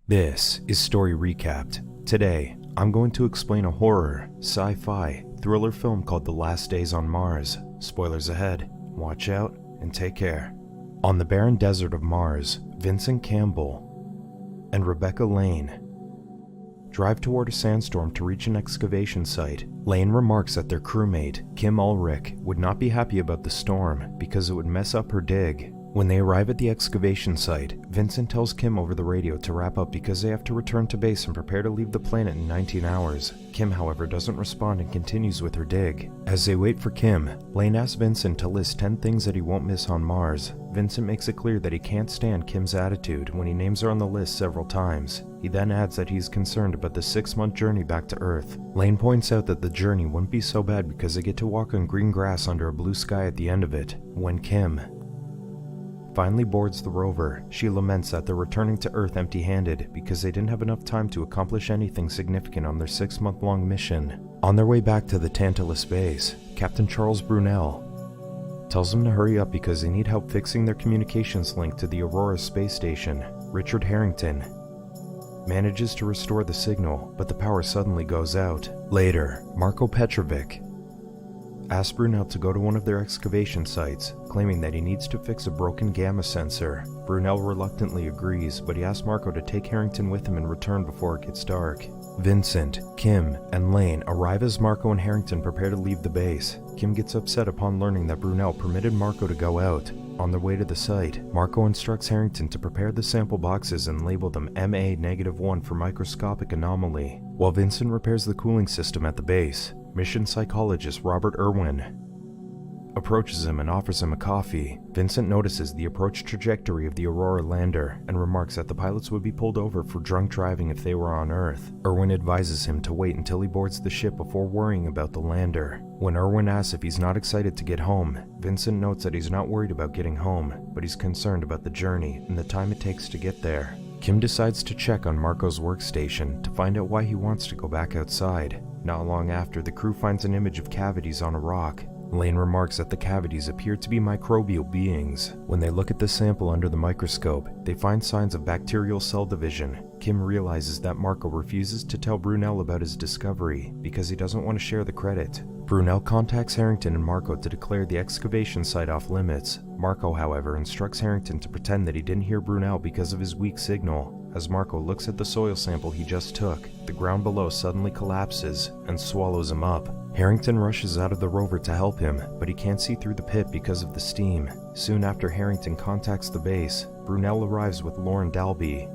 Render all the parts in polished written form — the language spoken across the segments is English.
This is Story Recapped. Today, I'm going to explain a horror, sci-fi, thriller film called The Last Days on Mars. Spoilers ahead. Watch out and take care. On the barren desert of Mars, Vincent Campbell and Rebecca Lane drive toward a sandstorm to reach an excavation site. Lane remarks that their crewmate, Kim Ulrich, would not be happy about the storm because it would mess up her dig. When they arrive at the excavation site, Vincent tells Kim over the radio to wrap up because they have to return to base and prepare to leave the planet in 19 hours. Kim, however, doesn't respond and continues with her dig. As they wait for Kim, Lane asks Vincent to list 10 things that he won't miss on Mars. Vincent makes it clear that he can't stand Kim's attitude when he names her on the list several times. He then adds that he's concerned about the 6-month journey back to Earth. Lane points out that the journey wouldn't be so bad because they get to walk on green grass under a blue sky at the end of it. When Kim finally boards the rover, she laments that they're returning to Earth empty-handed because they didn't have enough time to accomplish anything significant on their 6-month-long mission. On their way back to the Tantalus Base, Captain Charles Brunel tells them to hurry up because they need help fixing their communications link to the Aurora space station. Richard Harrington manages to restore the signal, but the power suddenly goes out. Later, Marko Petrovic asks Brunel to go to one of their excavation sites, claiming that he needs to fix a broken gamma sensor. Brunel reluctantly agrees, but he asks Marko to take Harrington with him and return before it gets dark. Vincent, Kim, and Lane arrive as Marko and Harrington prepare to leave the base. Kim gets upset upon learning that Brunel permitted Marko to go out. On their way to the site, Marko instructs Harrington to prepare the sample boxes and label them MA-1 for microscopic anomaly, while Vincent repairs the cooling system at the base. Mission psychologist Robert Irwin approaches him and offers him a coffee. Vincent notices the approach trajectory of the Aurora lander and remarks that the pilots would be pulled over for drunk driving if they were on Earth. Irwin advises him to wait until he boards the ship before worrying about the lander. When Irwin asks if he's not excited to get home, Vincent notes that he's not worried about getting home, but he's concerned about the journey and the time it takes to get there. Kim decides to check on Marko's workstation to find out why he wants to go back outside. Not long after, the crew finds an image of cavities on a rock. Lane remarks that the cavities appear to be microbial beings. When they look at the sample under the microscope, they find signs of bacterial cell division. Kim realizes that Marko refuses to tell Brunel about his discovery because he doesn't want to share the credit. Brunel contacts Harrington and Marko to declare the excavation site off limits. Marko, however, instructs Harrington to pretend that he didn't hear Brunel because of his weak signal. As Marko looks at the soil sample he just took, the ground below suddenly collapses and swallows him up. Harrington rushes out of the rover to help him, but he can't see through the pit because of the steam. Soon after Harrington contacts the base, Brunel arrives with Lauren Dalby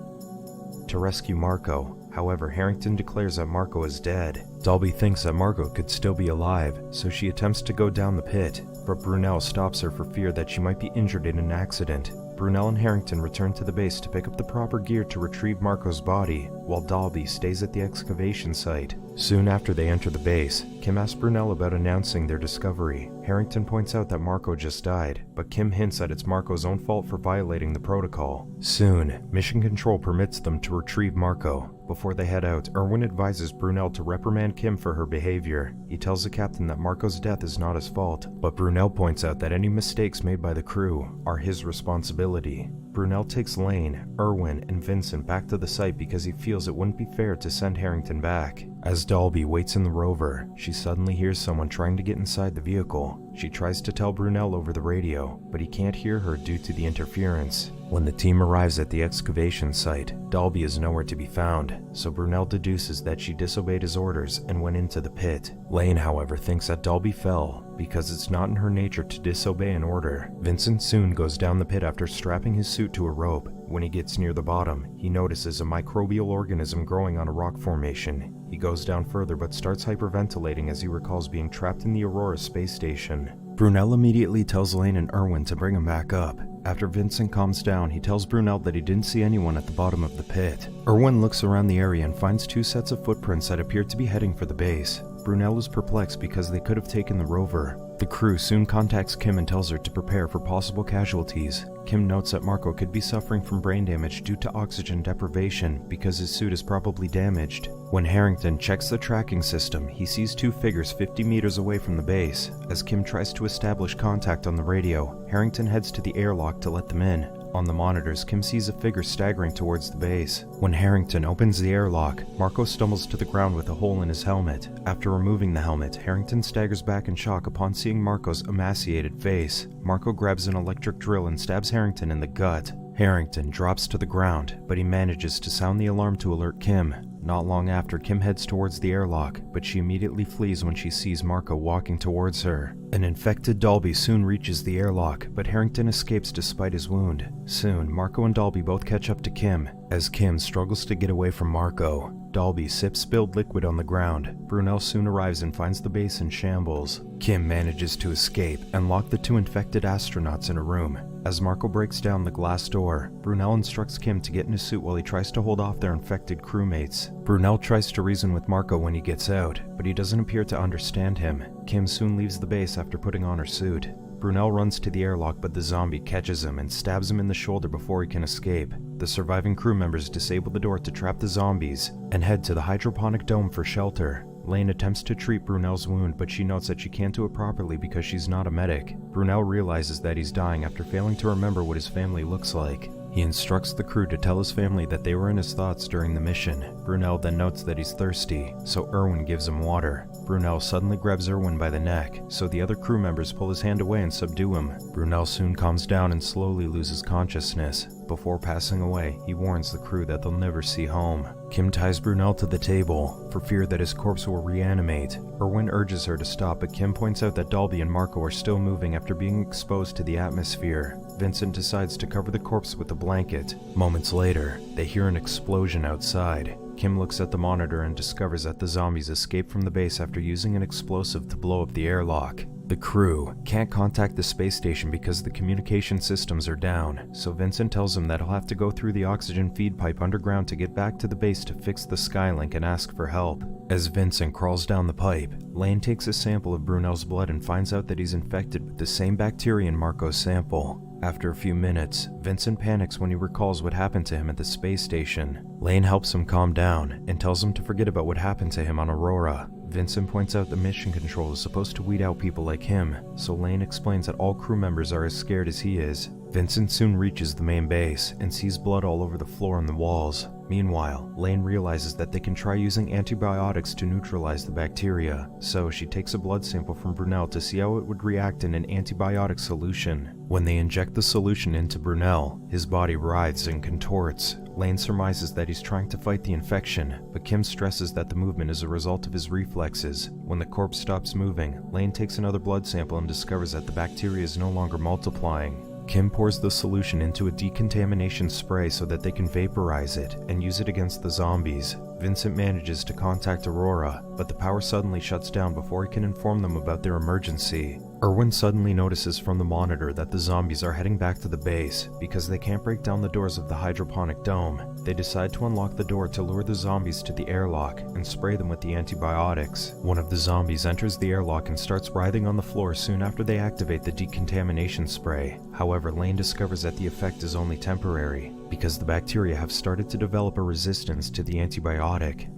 to rescue Marko. However, Harrington declares that Marko is dead. Dalby thinks that Marko could still be alive, so she attempts to go down the pit, but Brunel stops her for fear that she might be injured in an accident. Brunel and Harrington return to the base to pick up the proper gear to retrieve Marko's body, while Dalby stays at the excavation site. Soon after they enter the base, Kim asks Brunel about announcing their discovery. Harrington points out that Marko just died, but Kim hints that it's Marko's own fault for violating the protocol. Soon, Mission Control permits them to retrieve Marko. Before they head out, Irwin advises Brunel to reprimand Kim for her behavior. He tells the captain that Marko's death is not his fault, but Brunel points out that any mistakes made by the crew are his responsibility. Brunel takes Lane, Irwin, and Vincent back to the site because he feels it wouldn't be fair to send Harrington back. As Dalby waits in the rover, she suddenly hears someone trying to get inside the vehicle. She tries to tell Brunel over the radio, but he can't hear her due to the interference. When the team arrives at the excavation site, Dalby is nowhere to be found, so Brunel deduces that she disobeyed his orders and went into the pit. Lane, however, thinks that Dalby fell because it's not in her nature to disobey an order. Vincent soon goes down the pit after strapping his suit to a rope. When he gets near the bottom, he notices a microbial organism growing on a rock formation. He goes down further but starts hyperventilating as he recalls being trapped in the Aurora space station. Brunel immediately tells Lane and Irwin to bring him back up. After Vincent calms down, he tells Brunel that he didn't see anyone at the bottom of the pit. Irwin looks around the area and finds 2 sets of footprints that appear to be heading for the base. Brunel is perplexed because they could have taken the rover. The crew soon contacts Kim and tells her to prepare for possible casualties. Kim notes that Marko could be suffering from brain damage due to oxygen deprivation because his suit is probably damaged. When Harrington checks the tracking system, he sees 2 figures 50 meters away from the base. As Kim tries to establish contact on the radio, Harrington heads to the airlock to let them in. On the monitors, Kim sees a figure staggering towards the base. When Harrington opens the airlock, Marco stumbles to the ground with a hole in his helmet. After removing the helmet, Harrington staggers back in shock upon seeing Marco's emaciated face. Marco grabs an electric drill and stabs Harrington in the gut. Harrington drops to the ground, but he manages to sound the alarm to alert Kim. Not long after, Kim heads towards the airlock, but she immediately flees when she sees Marco walking towards her. An infected Dalby soon reaches the airlock, but Harrington escapes despite his wound. Soon, Marco and Dalby both catch up to Kim. As Kim struggles to get away from Marco, Dalby sips spilled liquid on the ground. Brunel soon arrives and finds the base in shambles. Kim manages to escape and lock the 2 infected astronauts in a room. As Marco breaks down the glass door, Brunel instructs Kim to get in his suit while he tries to hold off their infected crewmates. Brunel tries to reason with Marco when he gets out, but he doesn't appear to understand him. Kim soon leaves the base after putting on her suit. Brunel runs to the airlock, but the zombie catches him and stabs him in the shoulder before he can escape. The surviving crew members disable the door to trap the zombies and head to the hydroponic dome for shelter. Lane attempts to treat Brunel's wound, but she notes that she can't do it properly because she's not a medic. Brunel realizes that he's dying after failing to remember what his family looks like. He instructs the crew to tell his family that they were in his thoughts during the mission. Brunel then notes that he's thirsty, so Erwin gives him water. Brunel suddenly grabs Erwin by the neck, so the other crew members pull his hand away and subdue him. Brunel soon calms down and slowly loses consciousness. Before passing away, he warns the crew that they'll never see home. Kim ties Brunel to the table, for fear that his corpse will reanimate. Erwin urges her to stop, but Kim points out that Dalby and Marco are still moving after being exposed to the atmosphere. Vincent decides to cover the corpse with a blanket. Moments later, they hear an explosion outside. Kim looks at the monitor and discovers that the zombies escaped from the base after using an explosive to blow up the airlock. The crew can't contact the space station because the communication systems are down, so Vincent tells him that he'll have to go through the oxygen feed pipe underground to get back to the base to fix the Skylink and ask for help. As Vincent crawls down the pipe, Lane takes a sample of Brunel's blood and finds out that he's infected with the same bacteria in Marco's sample. After a few minutes, Vincent panics when he recalls what happened to him at the space station. Lane helps him calm down and tells him to forget about what happened to him on Aurora. Vincent points out that mission control is supposed to weed out people like him, so Lane explains that all crew members are as scared as he is. Vincent soon reaches the main base and sees blood all over the floor and the walls. Meanwhile, Lane realizes that they can try using antibiotics to neutralize the bacteria, so she takes a blood sample from Brunel to see how it would react in an antibiotic solution. When they inject the solution into Brunel, his body writhes and contorts. Lane surmises that he's trying to fight the infection, but Kim stresses that the movement is a result of his reflexes. When the corpse stops moving, Lane takes another blood sample and discovers that the bacteria is no longer multiplying. Kim pours the solution into a decontamination spray so that they can vaporize it and use it against the zombies. Vincent manages to contact Aurora, but the power suddenly shuts down before he can inform them about their emergency. Erwin suddenly notices from the monitor that the zombies are heading back to the base. Because they can't break down the doors of the hydroponic dome, they decide to unlock the door to lure the zombies to the airlock and spray them with the antibiotics. One of the zombies enters the airlock and starts writhing on the floor soon after they activate the decontamination spray. However, Lane discovers that the effect is only temporary, because the bacteria have started to develop a resistance to the antibiotic.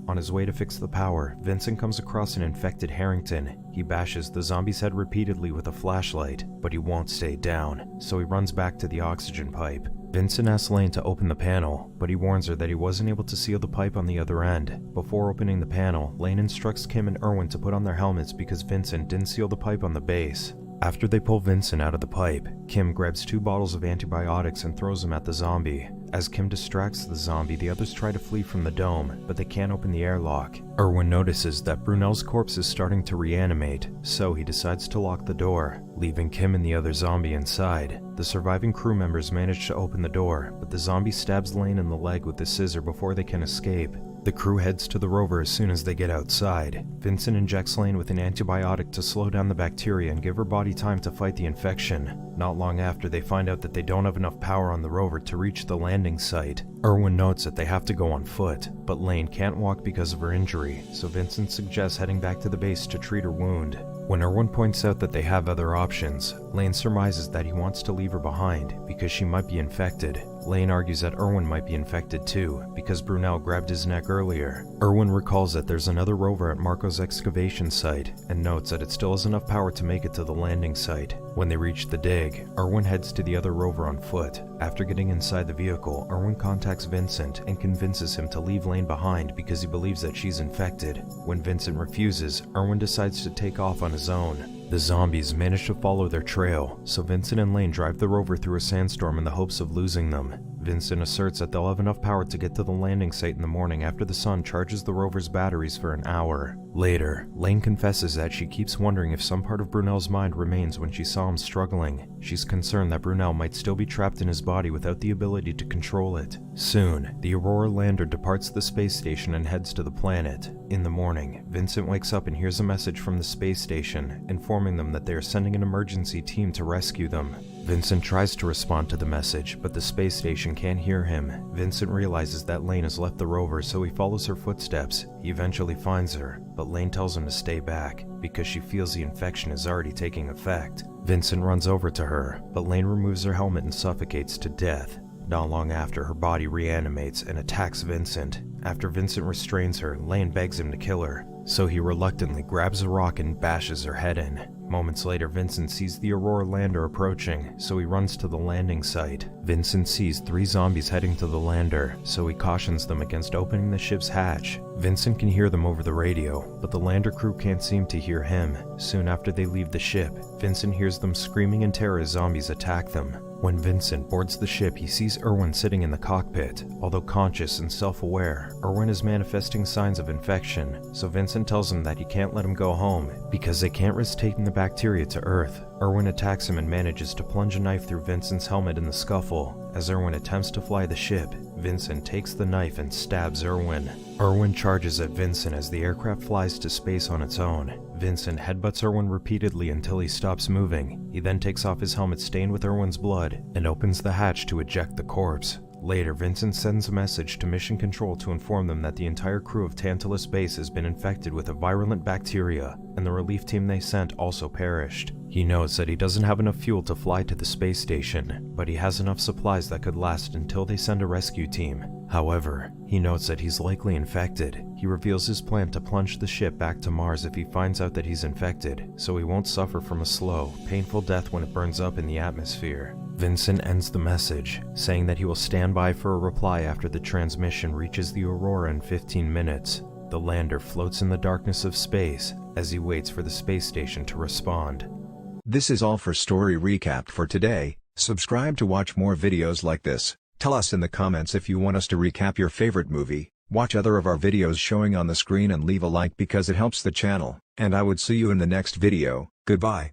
On his way to fix the power, Vincent comes across an infected Harrington. He bashes the zombie's head repeatedly with a flashlight, but he won't stay down, so he runs back to the oxygen pipe. Vincent asks Lane to open the panel, but he warns her that he wasn't able to seal the pipe on the other end. Before opening the panel, Lane instructs Kim and Erwin to put on their helmets because Vincent didn't seal the pipe on the base. After they pull Vincent out of the pipe, Kim grabs 2 bottles of antibiotics and throws them at the zombie. As Kim distracts the zombie, the others try to flee from the dome, but they can't open the airlock. Erwin notices that Brunel's corpse is starting to reanimate, so he decides to lock the door, leaving Kim and the other zombie inside. The surviving crew members manage to open the door, but the zombie stabs Lane in the leg with a scissor before they can escape. The crew heads to the rover as soon as they get outside. Vincent injects Lane with an antibiotic to slow down the bacteria and give her body time to fight the infection. Not long after, they find out that they don't have enough power on the rover to reach the landing site. Erwin notes that they have to go on foot, but Lane can't walk because of her injury, so Vincent suggests heading back to the base to treat her wound. When Erwin points out that they have other options, Lane surmises that he wants to leave her behind because she might be infected. Lane argues that Irwin might be infected too, because Brunel grabbed his neck earlier. Irwin recalls that there's another rover at Marco's excavation site, and notes that it still has enough power to make it to the landing site. When they reach the dig, Irwin heads to the other rover on foot. After getting inside the vehicle, Irwin contacts Vincent and convinces him to leave Lane behind because he believes that she's infected. When Vincent refuses, Irwin decides to take off on his own. The zombies manage to follow their trail, so Vincent and Lane drive the rover through a sandstorm in the hopes of losing them. Vincent asserts that they'll have enough power to get to the landing site in the morning after the sun charges the rover's batteries for an hour. Later, Lane confesses that she keeps wondering if some part of Brunel's mind remains when she saw him struggling. She's concerned that Brunel might still be trapped in his body without the ability to control it. Soon, the Aurora lander departs the space station and heads to the planet. In the morning, Vincent wakes up and hears a message from the space station, informing them that they are sending an emergency team to rescue them. Vincent tries to respond to the message, but the space station can't hear him. Vincent realizes that Lane has left the rover, so he follows her footsteps. He eventually finds her, but Lane tells him to stay back, because she feels the infection is already taking effect. Vincent runs over to her, but Lane removes her helmet and suffocates to death. Not long after, her body reanimates and attacks Vincent. After Vincent restrains her, Lane begs him to kill her, so he reluctantly grabs a rock and bashes her head in. Moments later, Vincent sees the Aurora lander approaching, so he runs to the landing site. Vincent sees 3 zombies heading to the lander, so he cautions them against opening the ship's hatch. Vincent can hear them over the radio, but the lander crew can't seem to hear him. Soon after they leave the ship, Vincent hears them screaming in terror as zombies attack them. When Vincent boards the ship, he sees Irwin sitting in the cockpit. Although conscious and self-aware, Irwin is manifesting signs of infection, so Vincent tells him that he can't let him go home because they can't risk taking the bacteria to Earth. Irwin attacks him and manages to plunge a knife through Vincent's helmet in the scuffle. As Irwin attempts to fly the ship, Vincent takes the knife and stabs Irwin. Irwin charges at Vincent as the aircraft flies to space on its own. Vincent headbutts Irwin repeatedly until he stops moving. He then takes off his helmet stained with Irwin's blood and opens the hatch to eject the corpse. Later, Vincent sends a message to Mission Control to inform them that the entire crew of Tantalus Base has been infected with a virulent bacteria, and the relief team they sent also perished. He notes that he doesn't have enough fuel to fly to the space station, but he has enough supplies that could last until they send a rescue team. However, he notes that he's likely infected. He reveals his plan to plunge the ship back to Mars if he finds out that he's infected, so he won't suffer from a slow, painful death when it burns up in the atmosphere. Vincent ends the message, saying that he will stand by for a reply after the transmission reaches the Aurora in 15 minutes. The lander floats in the darkness of space as he waits for the space station to respond. This is all for Story Recapped for today. Subscribe to watch more videos like this. Tell us in the comments if you want us to recap your favorite movie. Watch other of our videos showing on the screen and leave a like because it helps the channel. And I would see you in the next video. Goodbye.